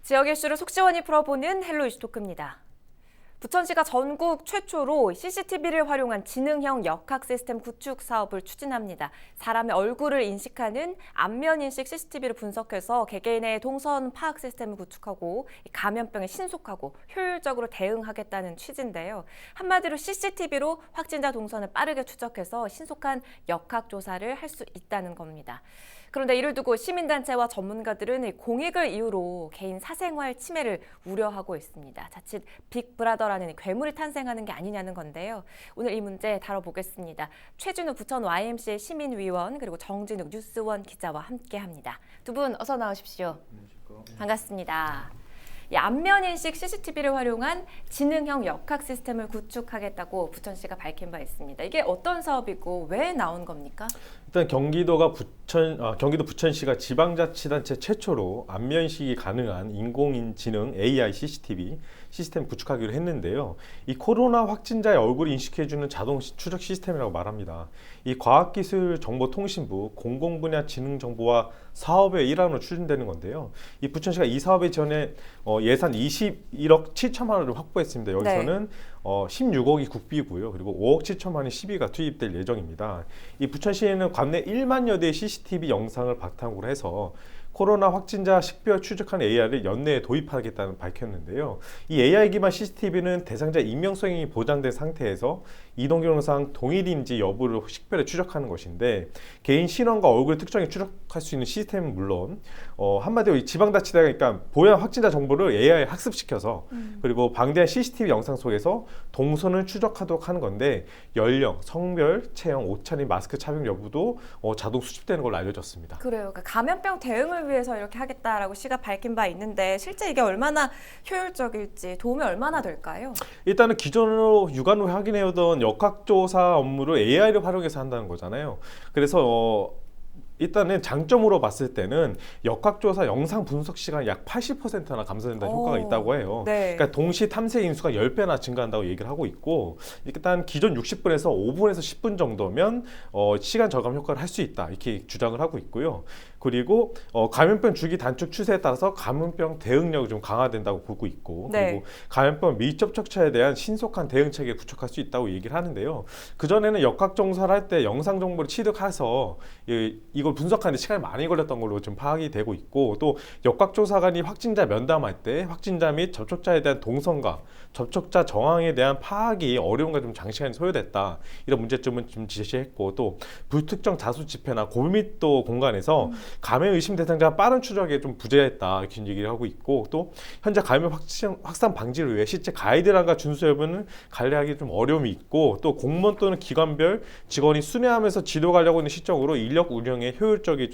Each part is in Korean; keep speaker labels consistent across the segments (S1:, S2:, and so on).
S1: 지역 이슈를 속 시원히 풀어보는 헬로 이슈 토크입니다. 부천시가 전국 최초로 CCTV를 활용한 지능형 역학 시스템 구축 사업을 추진합니다. 사람의 얼굴을 인식하는 안면인식 CCTV를 분석해서 개개인의 동선 파악 시스템을 구축하고 감염병에 신속하고 효율적으로 대응하겠다는 취지인데요. 한마디로 CCTV로 확진자 동선을 빠르게 추적해서 신속한 역학 조사를 할 수 있다는 겁니다. 그런데 이를 두고 시민단체와 전문가들은 공익을 이유로 개인 사생활 침해를 우려하고 있습니다. 자칫 빅브라더라는 괴물이 탄생하는 게 아니냐는 건데요. 오늘 이 문제 다뤄보겠습니다. 최준우 부천 YMCA 시민위원 그리고 정진욱 뉴스원 기자와 함께합니다. 두 분 어서 나오십시오. 반갑습니다. 안면인식 CCTV를 활용한 지능형 역학 시스템을 구축하겠다고 부천시가 밝힌 바 있습니다. 이게 어떤 사업이고 왜 나온 겁니까?
S2: 일단 경기도 부천시가 지방자치단체 최초로 안면인식이 가능한 인공지능 AI CCTV 시스템 구축하기로 했는데요. 이 코로나 확진자의 얼굴을 인식해주는 자동 추적 시스템이라고 말합니다. 이 과학기술정보통신부 공공분야지능정보화 사업의 일환으로 추진되는 건데요. 이 부천시가 이 사업에 전에 예산 21억 7천만 원을 확보했습니다. 여기서는 16억이 국비고요. 그리고 5억 7천만 원이 시비가 투입될 예정입니다. 이 부천시에는 관내 1만여 대의 CCTV 영상을 바탕으로 해서 코로나 확진자 식별 추적하는 AI를 연내에 도입하겠다는 밝혔는데요. 이 AI 기반 CCTV는 대상자 익명성이 보장된 상태에서 이동경로상 동일인지 여부를 식별해 추적하는 것인데 개인 신원과 얼굴 특정에 추적할 수 있는 시스템은 물론 한마디로 이 지방자치단체가 보안 확진자 정보를 AI에 학습시켜서 그리고 방대한 CCTV 영상 속에서 동선을 추적하도록 하는 건데 연령, 성별, 체형, 옷차림, 마스크 착용 여부도 자동 수집되는 걸로 알려졌습니다.
S1: 그래요. 그러니까 감염병 대응을 위해서 이렇게 하겠다라고 시가 밝힌 바 있는데 실제 이게 얼마나 효율적일지 도움이 얼마나 될까요?
S2: 일단은 기존으로 육안으로 확인해오던 역학조사 업무를 AI를 활용해서 한다는 거잖아요. 그래서 일단은 장점으로 봤을 때는 역학조사 영상 분석 시간이 약 80%나 감소된다는 효과가 있다고 해요.
S1: 네.
S2: 그러니까 동시 탐색 인수가 10배나 증가한다고 얘기를 하고 있고 일단 기존 60분에서 5분에서 10분 정도면 시간 절감 효과를 할 수 있다 이렇게 주장을 하고 있고요. 그리고 감염병 주기 단축 추세에 따라서 감염병 대응력이 좀 강화된다고 보고 있고 그리고 감염병 밀접촉자에 대한 신속한 대응 체계를 구축할 수 있다고 얘기를 하는데요. 그전에는 역학조사를 할 때 영상 정보를 취득해서 이걸 분석하는데 시간이 많이 걸렸던 걸로 좀 파악이 되고 있고 또 역학조사관이 확진자 면담할 때 확진자 및 접촉자에 대한 동선과 접촉자 정황에 대한 파악이 어려움과 좀 장시간이 소요됐다 이런 문제점은 좀 제시했고 또 불특정 다수 집회나 고밀도 공간에서 감염 의심 대상자가 빠른 추적에 좀 부재했다 이렇게 얘기를 하고 있고 또 현재 감염 확산 방지를 위해 실제 가이드라인과 준수 여부는 관리하기 좀 어려움이 있고 또 공무원 또는 기관별 직원이 순회하면서 지도 가려고 하는 시점으로 인력 운영에 효율적이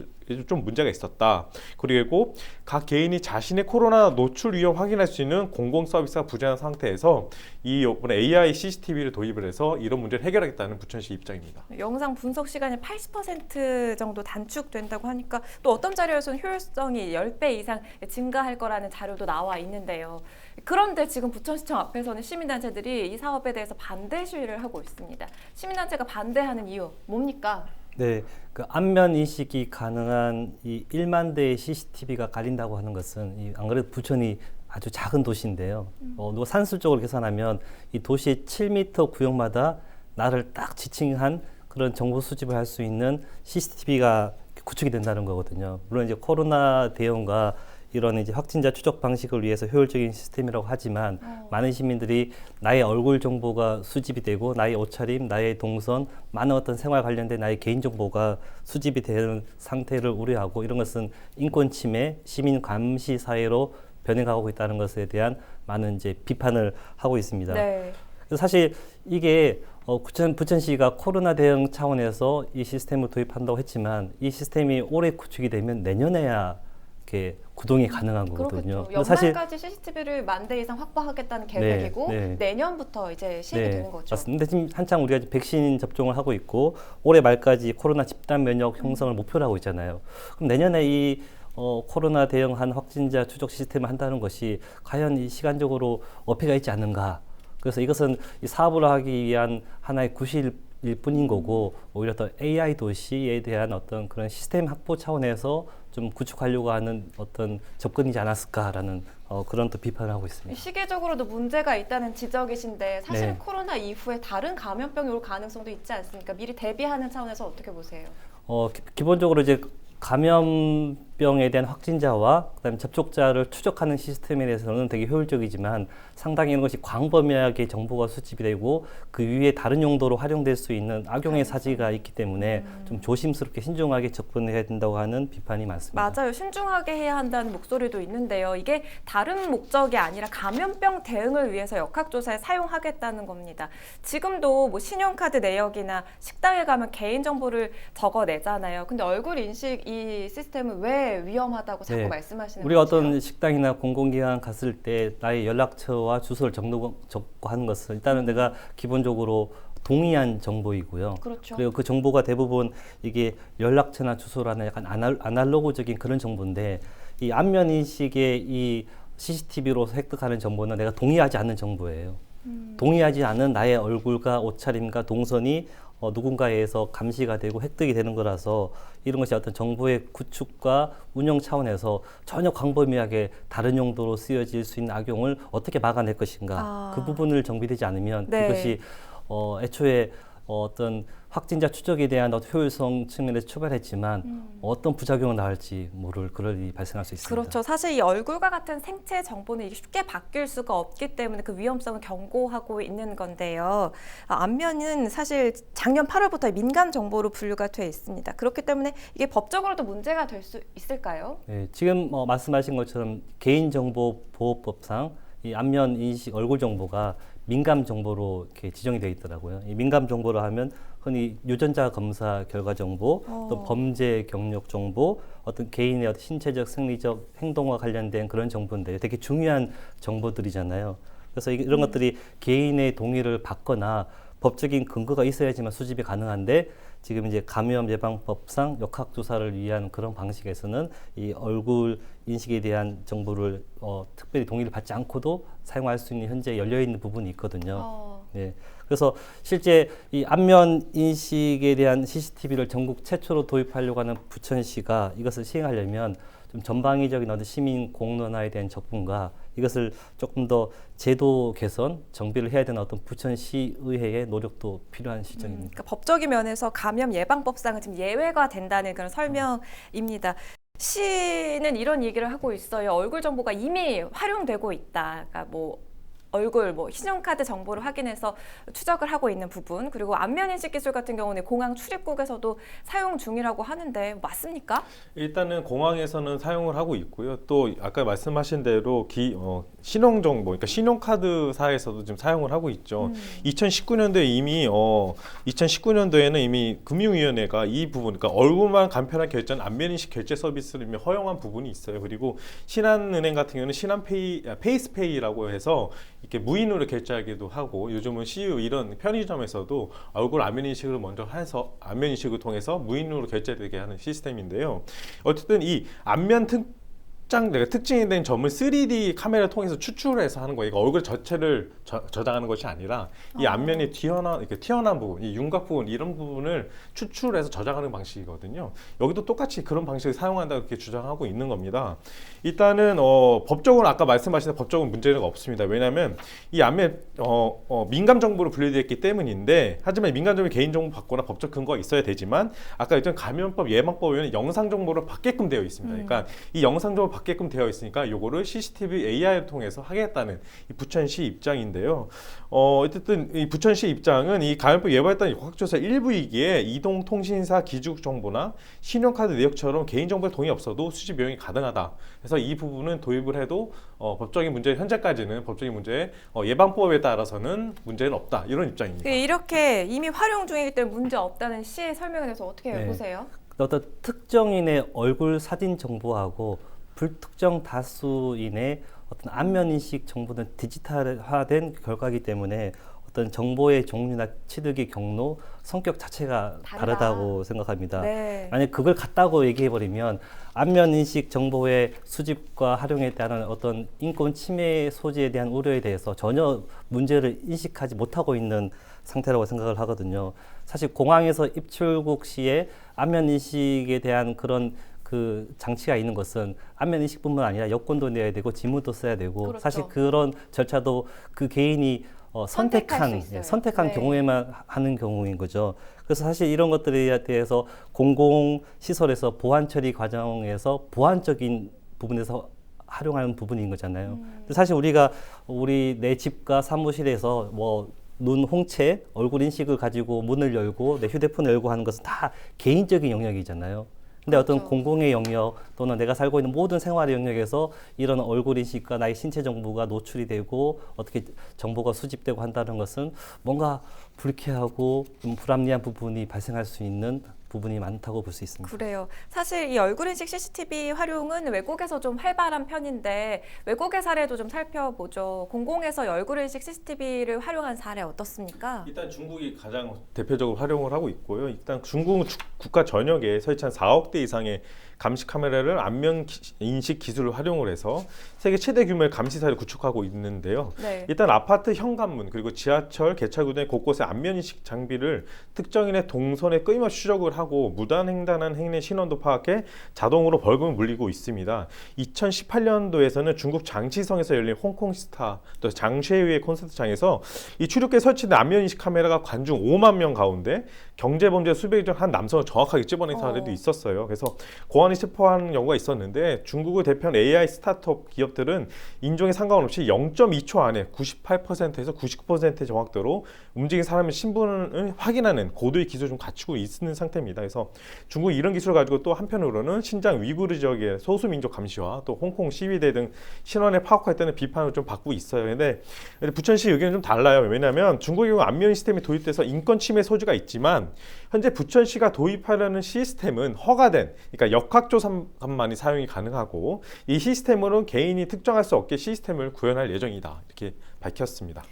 S2: 좀 문제가 있었다. 그리고 각 개인이 자신의 코로나 노출 위험 확인할 수 있는 공공 서비스가 부재한 상태에서 이번에 AI CCTV를 도입을 해서 이런 문제를 해결하겠다는 부천시 입장입니다.
S1: 영상 분석 시간이 80% 정도 단축된다고 하니까 또 어떤 자료에서는 효율성이 10배 이상 증가할 거라는 자료도 나와 있는데요. 그런데 지금 부천시청 앞에서는 시민단체들이 이 사업에 대해서 반대 시위를 하고 있습니다. 시민단체가 반대하는 이유 뭡니까?
S3: 네, 그 안면 인식이 가능한 이 1만 대의 CCTV가 깔린다고 하는 것은 안 그래도 부천이 아주 작은 도시인데요. 누가 산술적으로 계산하면 이 도시의 7m 구역마다 나를 딱 지칭한 그런 정보 수집을 할 수 있는 CCTV가 구축이 된다는 거거든요. 물론 이제 코로나 대응과 이런 이제 확진자 추적 방식을 위해서 효율적인 시스템이라고 하지만 많은 시민들이 나의 얼굴 정보가 수집이 되고 나의 옷차림, 나의 동선, 많은 어떤 생활 관련된 나의 개인 정보가 수집이 되는 상태를 우려하고 이런 것은 인권 침해, 시민 감시 사회로 변해가고 있다는 것에 대한 많은 이제 비판을 하고 있습니다.
S1: 네.
S3: 그래서 사실 이게 부천시가 코로나 대응 차원에서 이 시스템을 도입한다고 했지만 이 시스템이 올해 구축이 되면 내년에야 이렇게 구동이 가능한 거거든요.
S1: 그렇겠죠. 연말까지 CCTV를 10,000대 이상 확보하겠다는 계획이고 내년부터 이제 시행이 되는 거죠.
S3: 맞습니다. 지금 한창 우리가 백신 접종을 하고 있고 올해 말까지 코로나 집단 면역 형성을 목표로 하고 있잖아요. 그럼 내년에 이 코로나 대응한 확진자 추적 시스템을 한다는 것이 과연 이 시간적으로 어폐가 있지 않는가. 그래서 이것은 이 사업을 하기 위한 하나의 구실일 뿐인 거고 오히려 더 AI 도시에 대한 어떤 그런 시스템 확보 차원에서 좀 구축하려고 하는 어떤 접근이지 않았을까라는 그런 또 비판을 하고 있습니다.
S1: 시기적으로도 문제가 있다는 지적이신데 사실
S3: 네.
S1: 코로나 이후에 다른 감염병이 올 가능성도 있지 않습니까? 미리 대비하는 차원에서 어떻게 보세요?
S3: 기본적으로 이제 감염병에 대한 확진자와 그다음에 접촉자를 추적하는 시스템에 대해서는 되게 효율적이지만 상당히 이런 것이 광범위하게 정보가 수집이 되고 그 위에 다른 용도로 활용될 수 있는 악용의 사지가 있기 때문에 좀 조심스럽게 신중하게 접근해야 된다고 하는 비판이 많습니다.
S1: 맞아요. 신중하게 해야 한다는 목소리도 있는데요. 이게 다른 목적이 아니라 감염병 대응을 위해서 역학조사에 사용하겠다는 겁니다. 지금도 뭐 신용카드 내역이나 식당에 가면 개인정보를 적어내잖아요. 근데 얼굴 인식 이 시스템은 왜 위험하다고 자꾸
S3: 네.
S1: 말씀하시는
S3: 우리가
S1: 거죠?
S3: 어떤 식당이나 공공기관 갔을 때 나의 연락처와 주소를 적고 하는 것은 일단은 내가 기본적으로 동의한 정보이고요.
S1: 그렇죠.
S3: 그리고 그 정보가 대부분 이게 연락처나 주소라는 약간 아날로그적인 그런 정보인데 이 안면 인식의 이 CCTV로 획득하는 정보는 내가 동의하지 않는 정보예요. 동의하지 않은 나의 얼굴과 옷차림과 동선이 누군가에 의해서 감시가 되고 획득이 되는 거라서 이런 것이 어떤 정보의 구축과 운영 차원에서 전혀 광범위하게 다른 용도로 쓰여질 수 있는 악용을 어떻게 막아낼 것인가 그 부분을 정비되지 않으면
S1: 네.
S3: 이것이 애초에 어떤 확진자 추적에 대한 효율성 측면에서 출발했지만 어떤 부작용을 낳을지 모를 그럴 일이 발생할 수 있습니다.
S1: 그렇죠. 사실 이 얼굴과 같은 생체 정보는 이게 쉽게 바뀔 수가 없기 때문에 그 위험성을 경고하고 있는 건데요. 안면은 사실 작년 8월부터 민감 정보로 분류가 돼 있습니다. 그렇기 때문에 이게 법적으로도 문제가 될 수 있을까요?
S3: 네, 지금 말씀하신 것처럼 개인정보보호법상 이 안면 인식 얼굴 정보가 민감 정보로 이렇게 지정이 되어 있더라고요. 이 민감 정보를 하면 흔히 유전자 검사 결과 정보, 또 범죄 경력 정보, 어떤 개인의 어떤 신체적, 생리적 행동과 관련된 그런 정보인데 되게 중요한 정보들이잖아요. 그래서 이런 것들이 개인의 동의를 받거나 법적인 근거가 있어야지만 수집이 가능한데 지금 이제 감염 예방법상 역학조사를 위한 그런 방식에서는 이 얼굴 인식에 대한 정보를 특별히 동의를 받지 않고도 사용할 수 있는 현재 열려 있는 부분이 있거든요. 네. 그래서 실제 이 안면 인식에 대한 CCTV를 전국 최초로 도입하려고 하는 부천시가 이것을 시행하려면 좀 전방위적인 어떤 시민 공론화에 대한 접근과 이것을 조금 더 제도 개선, 정비를 해야 되는 어떤 부천시의회의 노력도 필요한 시점입니다.
S1: 그러니까 법적인 면에서 감염 예방법상은 지금 예외가 된다는 그런 설명입니다. 시는 이런 얘기를 하고 있어요. 얼굴 정보가 이미 활용되고 있다. 그러니까 뭐 얼굴, 신용카드 정보를 확인해서 추적을 하고 있는 부분, 그리고 안면인식 기술 같은 경우는 공항 출입국에서도 사용 중이라고 하는데 맞습니까?
S2: 일단은 공항에서는 사용을 하고 있고요. 또 아까 말씀하신 대로 신용정보, 그러니까 신용카드사에서도 지금 사용을 하고 있죠. 2019년도에 이미 2019년도에는 이미 금융위원회가 이 부분, 그러니까 얼굴만 간편하게 결제한 안면인식 결제 서비스를 이미 허용한 부분이 있어요. 그리고 신한은행 같은 경우는 신한페이, 페이스페이라고 해서 이렇게 무인으로 결제하기도 하고 요즘은 CU 이런 편의점에서도 얼굴 안면인식을 먼저 해서 안면인식을 통해서 무인으로 결제되게 하는 시스템인데요. 어쨌든 이 안면 특징이 된 점을 3D 카메라를 통해서 추출해서 하는 거예요. 얼굴 전체를 저장하는 것이 아니라 이 앞면이 튀어나온 부분, 이 윤곽 부분 이런 부분을 추출해서 저장하는 방식이거든요. 여기도 똑같이 그런 방식을 사용한다고 이렇게 주장하고 있는 겁니다. 일단은 법적으로 아까 말씀하신 법적인 문제가 없습니다. 왜냐하면 이 앞면 민감 정보로 분류되었기 때문인데 하지만 민감 정보 개인정보 받거나 법적 근거가 있어야 되지만 아까 했던 감염법 예방법에는 영상 정보를 받게끔 되어 있습니다. 그러니까 이 영상 정보 받게끔 되어 있으니까 요거를 CCTV AI를 통해서 하겠다는 이 부천시 입장인데요. 어쨌든 이 부천시 입장은 이 감염법 예방했던 역학조사 일부이기에 이동통신사 기록 정보나 신용카드 내역처럼 개인정보에 동의 없어도 수집 비용이 가능하다. 그래서 이 부분은 도입을 해도 법적인 문제 현재까지는 법적인 문제 예방법에 따라서는 문제는 없다 이런 입장입니다.
S1: 이렇게 이미 활용 중이기 때문에 문제 없다는 시의 설명에 대해서 어떻게
S3: 네.
S1: 보세요?
S3: 어떤 특정인의 얼굴 사진 정보하고 불특정 다수인의 어떤 안면 인식 정보는 디지털화된 결과이기 때문에 어떤 정보의 종류나 취득의 경로, 성격 자체가 다르다고 생각합니다.
S1: 네.
S3: 만약 그걸 같다고 얘기해 버리면 안면 인식 정보의 수집과 활용에 따른 어떤 인권 침해 소지에 대한 우려에 대해서 전혀 문제를 인식하지 못하고 있는 상태라고 생각을 하거든요. 사실 공항에서 입출국 시에 안면 인식에 대한 그런 그 장치가 있는 것은 안면 인식뿐만 아니라 여권도 내야 되고 지문도 써야 되고
S1: 그렇죠.
S3: 사실 그런 절차도 그 개인이
S1: 선택할 수 있어요.
S3: 선택한
S1: 네.
S3: 경우에만 하는 경우인 거죠. 그래서 사실 이런 것들에 대해서 공공시설에서 보안 처리 과정에서 보안적인 부분에서 활용하는 부분인 거잖아요. 근데 사실 우리 내 집과 사무실에서 뭐 눈 홍채, 얼굴 인식을 가지고 문을 열고 내 휴대폰을 열고 하는 것은 다 개인적인 영역이잖아요. 근데 어떤
S1: 그렇죠.
S3: 공공의 영역 또는 내가 살고 있는 모든 생활의 영역에서 이런 얼굴 인식과 나의 신체 정보가 노출이 되고 어떻게 정보가 수집되고 한다는 것은 뭔가 불쾌하고 좀 불합리한 부분이 발생할 수 있는 부분이 많다고 볼 수 있습니다.
S1: 그래요. 사실 이 얼굴인식 CCTV 활용은 외국에서 좀 활발한 편인데 외국의 사례도 좀 살펴보죠. 공공에서 얼굴인식 CCTV를 활용한 사례 어떻습니까?
S2: 일단 중국이 가장 대표적으로 활용을 하고 있고요. 일단 중국은 국가 전역에 설치한 4억 대 이상의 감시 카메라를 안면 인식 기술을 활용을 해서 세계 최대 규모의 감시사를 구축하고 있는데요.
S1: 네.
S2: 일단 아파트 현관문 그리고 지하철 개찰구 등 곳곳에 안면 인식 장비를 특정인의 동선에 끊임없이 추적을 하고 무단 횡단한 행내 신원도 파악해 자동으로 벌금을 물리고 있습니다. 2018년도에서는 중국 장치성에서 열린 홍콩 스타 또 장쉐이의 콘서트장에서 이 출입구에 설치된 안면 인식 카메라가 관중 5만 명 가운데 경제범죄 수배 중 한 남성을 정확하게 찝어낸 사례도 있었어요. 그래서 고안이 체포하는 경우가 있었는데 중국을 대표하는 AI 스타트업 기업들은 인종에 상관없이 0.2초 안에 98%에서 99%의 정확도로 움직인 사람의 신분을 확인하는 고도의 기술을 좀 갖추고 있는 상태입니다. 그래서 중국이 이런 기술을 가지고 또 한편으로는 신장 위구르 지역의 소수민족 감시와 또 홍콩 시위대 등 신원을 파악했다는 비판을 좀 받고 있어요. 근데 부천시 의견은 좀 달라요. 왜냐하면 중국의 경우 안면 시스템이 도입돼서 인권 침해 소지가 있지만 현재 부천시가 도입하려는 시스템은 허가된, 그러니까 역학조사만이 사용이 가능하고 이 시스템으로는 개인이 특정할 수 없게 시스템을 구현할 예정이다. 이렇게 밝혔습니다.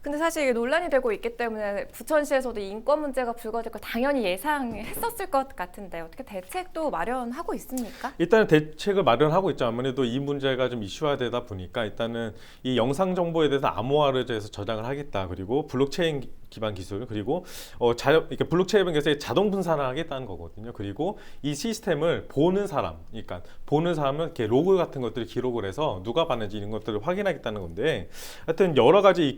S1: 근데 사실 이게 논란이 되고 있기 때문에 부천시에서도 인권 문제가 불거질 걸 당연히 예상했었을 것 같은데 어떻게 대책도 마련하고 있습니까?
S2: 일단은 대책을 마련하고 있죠. 아무래도 이 문제가 좀 이슈화되다 보니까 일단은 이 영상 정보에 대해서 암호화를 해서 저장을 하겠다. 그리고 블록체인 기반 기술 그리고 이렇게 블록체인 기술에 자동 분산을 하겠다는 거거든요. 그리고 이 시스템을 보는 사람, 그러니까 보는 사람은 이렇게 로그 같은 것들을 기록을 해서 누가 봤는지 이런 것들을 확인하겠다는 건데, 하여튼 여러 가지 이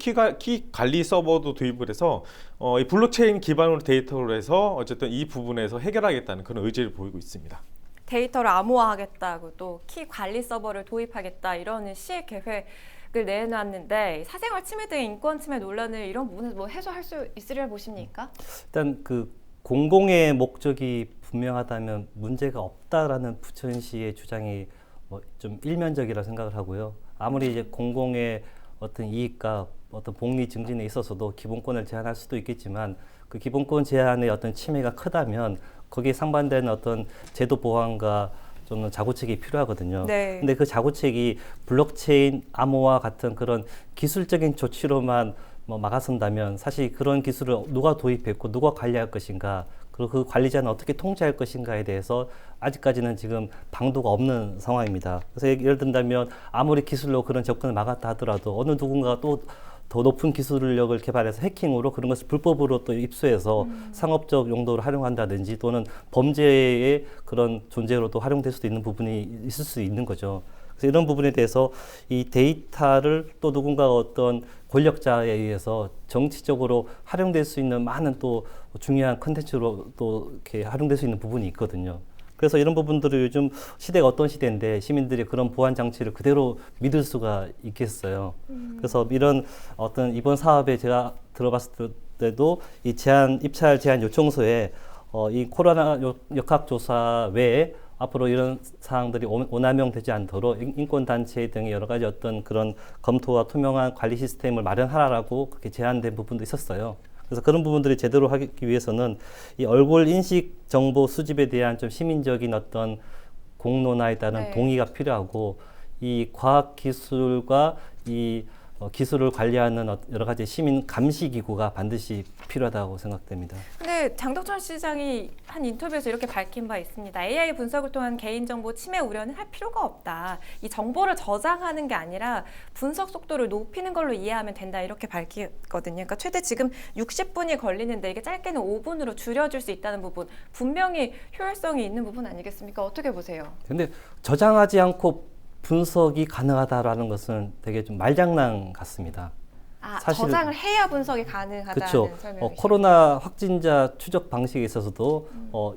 S2: 키 관리 서버도 도입을 해서 이 블록체인 기반으로 데이터를 해서 어쨌든 이 부분에서 해결하겠다는 그런 의지를 보이고 있습니다.
S1: 데이터를 암호화하겠다고 또 키 관리 서버를 도입하겠다 이런 시행 계획을 내놨는데 사생활 침해 등 인권 침해 논란을 이런 부분에서 뭐 해소할 수 있으리라 보십니까?
S3: 일단 그 공공의 목적이 분명하다면 문제가 없다라는 부천시의 주장이 뭐 좀 일면적이라 생각을 하고요. 아무리 이제 공공의 어떤 이익과 어떤 복리 증진에 있어서도 기본권을 제한할 수도 있겠지만 그 기본권 제한의 어떤 침해가 크다면 거기에 상반되는 어떤 제도 보완과 좀 자구책이 필요하거든요.
S1: 네.
S3: 근데 그 자구책이 블록체인 암호화 같은 그런 기술적인 조치로만 뭐 막아선다면 사실 그런 기술을 누가 도입했고 누가 관리할 것인가 그리고 그 관리자는 어떻게 통제할 것인가에 대해서 아직까지는 지금 방도가 없는 상황입니다. 그래서 예를 든다면 아무리 기술로 그런 접근을 막았다 하더라도 어느 누군가가 또 더 높은 기술력을 개발해서 해킹으로 그런 것을 불법으로 또 입수해서 상업적 용도로 활용한다든지 또는 범죄의 그런 존재로도 활용될 수도 있는 부분이 있을 수 있는 거죠. 그래서 이런 부분에 대해서 이 데이터를 또 누군가 어떤 권력자에 의해서 정치적으로 활용될 수 있는 많은 또 중요한 컨텐츠로 또 이렇게 활용될 수 있는 부분이 있거든요. 그래서 이런 부분들을 요즘 시대가 어떤 시대인데 시민들이 그런 보안 장치를 그대로 믿을 수가 있겠어요. 그래서 이런 어떤 이번 사업에 제가 들어봤을 때도 이 입찰 제한 요청서에 이 코로나 역학조사 외에 앞으로 이런 사항들이 오남용되지 않도록 인권단체 등의 여러 가지 어떤 그런 검토와 투명한 관리 시스템을 마련하라고 그렇게 제안된 부분도 있었어요. 그래서 그런 부분들이 제대로 하기 위해서는 이 얼굴 인식 정보 수집에 대한 좀 시민적인 어떤 공론화에 따른
S1: 네.
S3: 동의가 필요하고 이 과학 기술과 이 기술을 관리하는 여러 가지 시민 감시 기구가 반드시 필요하다고 생각됩니다.
S1: 근데 장덕천 시장이 한 인터뷰에서 이렇게 밝힌 바 있습니다. AI 분석을 통한 개인정보 침해 우려는 할 필요가 없다. 이 정보를 저장하는 게 아니라 분석 속도를 높이는 걸로 이해하면 된다. 이렇게 밝혔거든요. 그러니까 최대 지금 60분이 걸리는데 이게 짧게는 5분으로 줄여줄 수 있다는 부분, 분명히 효율성이 있는 부분 아니겠습니까? 어떻게 보세요?
S3: 근데 저장하지 않고 분석이 가능하다라는 것은 되게 좀 말장난 같습니다. 사실은
S1: 저장을 해야 분석이 가능하다는
S3: 그렇죠.
S1: 설명이시죠.
S3: 코로나 확진자 추적 방식에 있어서도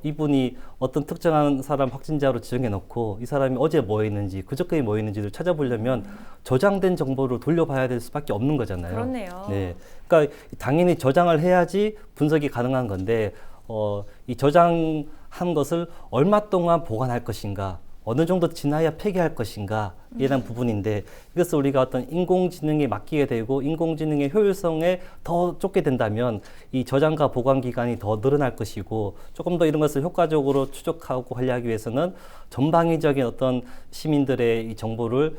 S3: 이분이 어떤 특정한 사람 확진자로 지정해 놓고 이 사람이 어제 뭐 했는지 그저께 뭐 했는지를 찾아보려면 저장된 정보를 돌려봐야 될 수밖에 없는 거잖아요.
S1: 그렇네요.
S3: 네, 그러니까 당연히 저장을 해야지 분석이 가능한 건데 이 저장한 것을 얼마 동안 보관할 것인가, 어느 정도 지나야 폐기할 것인가 이런 부분인데 이것을 우리가 어떤 인공지능에 맡기게 되고 인공지능의 효율성에 더 쫓게 된다면 이 저장과 보관 기간이 더 늘어날 것이고 조금 더 이런 것을 효과적으로 추적하고 관리하기 위해서는 전방위적인 어떤 시민들의 이 정보를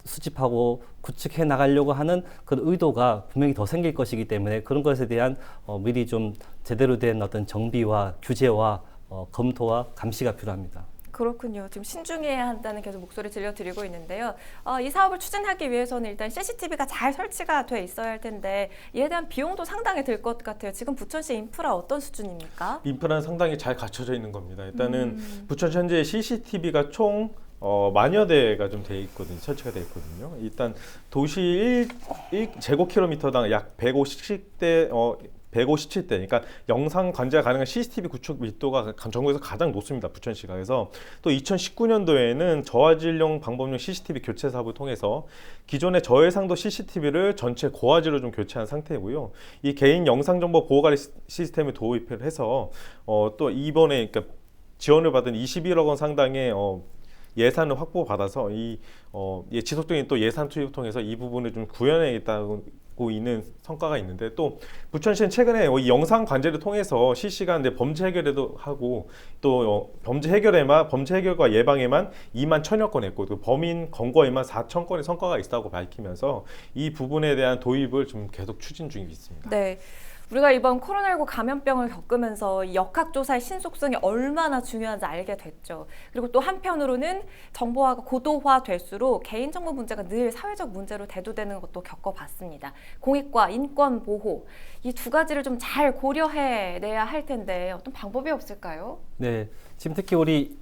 S3: 수집하고 구축해 나가려고 하는 그런 의도가 분명히 더 생길 것이기 때문에 그런 것에 대한 미리 좀 제대로 된 어떤 정비와 규제와 검토와 감시가 필요합니다.
S1: 그렇군요. 지금 신중해야 한다는 계속 목소리 들려드리고 있는데요. 이 사업을 추진하기 위해서는 일단 CCTV가 잘 설치가 돼 있어야 할 텐데 이에 대한 비용도 상당히 들 것 같아요. 지금 부천시 인프라 어떤 수준입니까?
S2: 인프라는 상당히 잘 갖춰져 있는 겁니다. 일단은 부천시 현재 CCTV가 총 만여 대가 좀 돼 있거든요. 설치가 돼 있거든요. 일단 도시 1제곱킬로미터당 약 157대, 그러니까 영상 관제가 가능한 CCTV 구축 밀도가 전국에서 가장 높습니다. 부천시가. 그래서 또 2019년도에는 저화질용 방법용 CCTV 교체 사업을 통해서 기존의 저해상도 CCTV를 전체 고화질로 좀 교체한 상태고요. 이 개인 영상 정보 보호 관리 시스템을 도입을 해서 또 이번에 그러니까 지원을 받은 21억 원 상당의 예산을 확보받아서 지속적인 또 예산 투입을 통해서 이 부분을 좀 구현해야겠다고 있는 성과가 있는데 또 부천시는 최근에 이 영상 관제를 통해서 실시간 범죄 해결에도 하고 또 범죄 해결과 예방에만 2만 1,000여 건 했고 또 범인 검거에만 4천 건의 성과가 있다고 밝히면서 이 부분에 대한 도입을 좀 계속 추진 중에 있습니다.
S1: 네. 우리가 이번 코로나19 감염병을 겪으면서 이 역학조사의 신속성이 얼마나 중요한지 알게 됐죠. 그리고 또 한편으로는 정보화가 고도화될수록 개인정보 문제가 늘 사회적 문제로 대두되는 것도 겪어봤습니다. 공익과 인권 보호, 이 두 가지를 좀 잘 고려해내야 할 텐데 어떤 방법이 없을까요?
S3: 네, 지금 특히 우리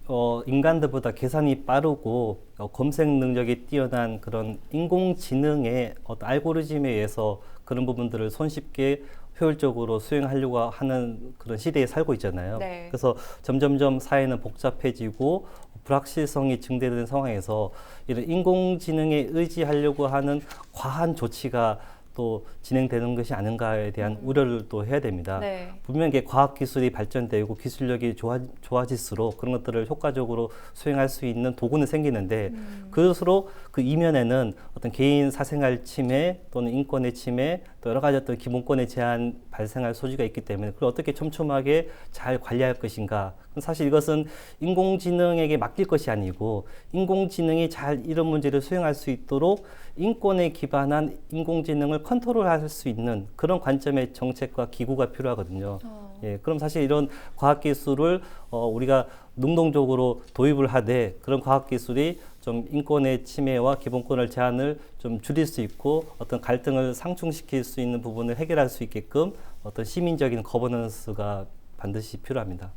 S3: 인간들보다 계산이 빠르고 검색 능력이 뛰어난 그런 인공지능의 어떤 알고리즘에 의해서 그런 부분들을 손쉽게 효율적으로 수행하려고 하는 그런 시대에 살고 있잖아요.
S1: 네.
S3: 그래서 점점점 사회는 복잡해지고 불확실성이 증대되는 상황에서 이런 인공지능에 의지하려고 하는 과한 조치가 또 진행되는 것이 아닌가에 대한 우려를 또 해야 됩니다.
S1: 네.
S3: 분명히 과학기술이 발전되고 기술력이 좋아질수록 그런 것들을 효과적으로 수행할 수 있는 도구는 생기는데 그것으로 그 이면에는 어떤 개인 사생활 침해 또는 인권의 침해 또 여러 가지 어떤 기본권의 제한 발생할 소지가 있기 때문에 그걸 어떻게 촘촘하게 잘 관리할 것인가. 사실 이것은 인공지능에게 맡길 것이 아니고 인공지능이 잘 이런 문제를 수행할 수 있도록 인권에 기반한 인공지능을 컨트롤할 수 있는 그런 관점의 정책과 기구가 필요하거든요. 예, 그럼 사실 이런 과학기술을 우리가 능동적으로 도입을 하되 그런 과학기술이 좀 인권의 침해와 기본권을 제한을 좀 줄일 수 있고 어떤 갈등을 상충시킬 수 있는 부분을 해결할 수 있게끔 어떤 시민적인 거버넌스가 반드시 필요합니다.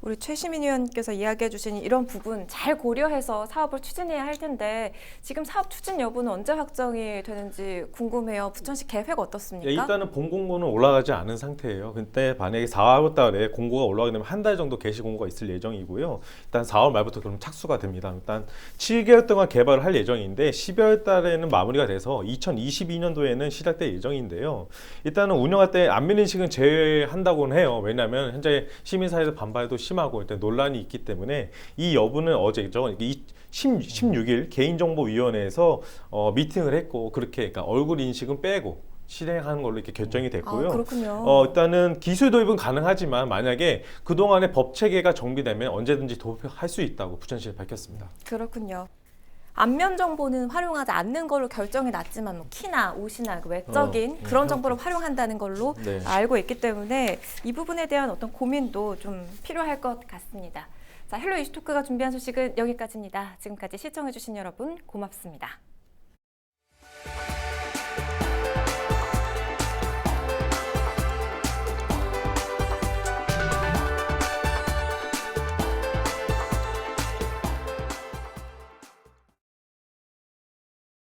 S1: 우리 최시민 의원께서 이야기해 주신 이런 부분 잘 고려해서 사업을 추진해야 할 텐데 지금 사업 추진 여부는 언제 확정이 되는지 궁금해요. 부천시 계획 어떻습니까?
S2: 일단은 본 공고는 올라가지 않은 상태예요. 근데 만약에 4월 달에 공고가 올라가게 되면 한 달 정도 게시 공고가 있을 예정이고요. 일단 4월 말부터 그럼 착수가 됩니다. 일단 7개월 동안 개발을 할 예정인데 12월 달에는 마무리가 돼서 2022년도에는 시작될 예정인데요. 일단은 운영할 때 안면인식은 제외한다고는 해요. 왜냐하면 현재 시민사회에서 반발도 심하고 일단 논란이 있기 때문에 이 여부는 어제죠. 16일 개인정보위원회에서 미팅을 했고 그렇게 그러니까 얼굴 인식은 빼고 실행하는 걸로 이렇게 결정이 됐고요.
S1: 그렇군요.
S2: 일단은 기술 도입은 가능하지만 만약에 그동안의 법 체계가 정비되면 언제든지 도입할 수 있다고 부천시는 밝혔습니다.
S1: 그렇군요. 안면 정보는 활용하지 않는 걸로 결정이 났지만 뭐 키나 옷이나 그 외적인 그런 정보를 활용한다는 걸로
S2: 네.
S1: 알고 있기 때문에 이 부분에 대한 어떤 고민도 좀 필요할 것 같습니다. 자, 헬로 이슈토크가 준비한 소식은 여기까지입니다. 지금까지 시청해주신 여러분 고맙습니다.